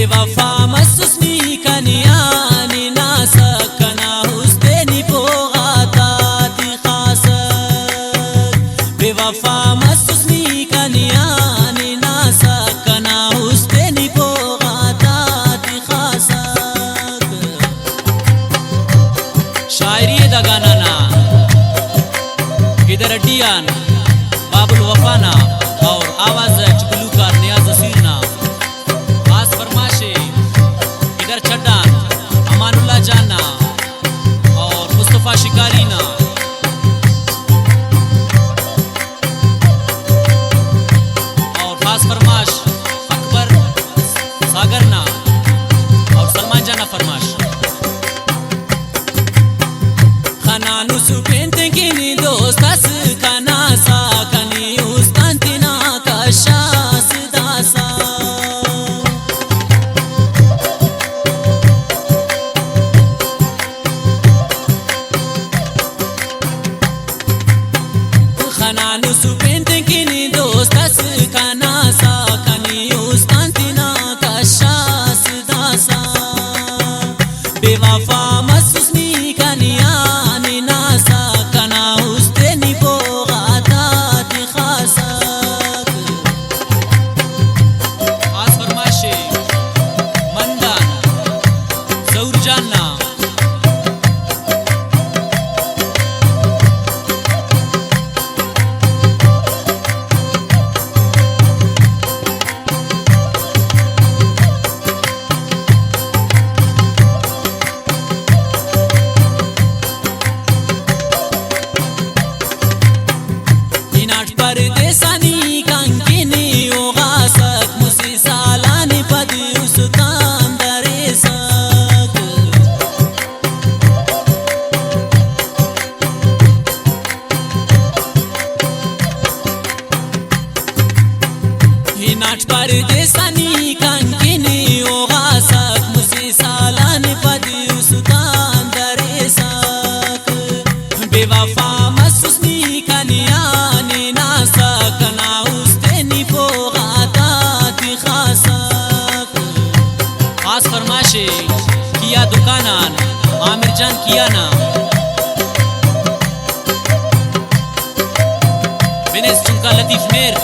बेवफा मसूसनी कनियानी नासा कना हुस्तेनी पोगाता दी खासक बेवफा मसूसनी कनियानी नासा कना हुस्तेनी पोगाता दी खासक शायरी दा गाना ना इधर अड्डियान बाबुल वफाना और आवाज चुगलूकार नियाज असीरना खास फरमाशे इधर चड्डान अमानुल्लाह जाना और मुस्तफा शिकारीना और खास फरमाश अकबर सागरना और सलमान जाना फरमाश खनानु सुपेंते किनी दोस्तास कना सा कनी उस्तांतिना कशास दासा खनानु सुपेंते किनी दोस्तास कना सा कनी उस्तांतिना कशास दासा बेवफा मसूसनी कनियानी नासा कना हुस्तेनी पोगाता दी खासक खास फरमाशे मंदान जौर जानना परदेसानी कंकिनी ओगासक मुसी सालानी पदी उसतान दरेसक हिनाट परदेसानी कंकिनी ओगासक मुसी सालानी पदी उसतान दरेसक बेवफा मसूसनी कनियानी नासा कना हुस्तेनी पोगाता दी खासक खास फरमाशे किया दुकानान आमिर जान किया ना बिनेस चुनका लतीफ मेर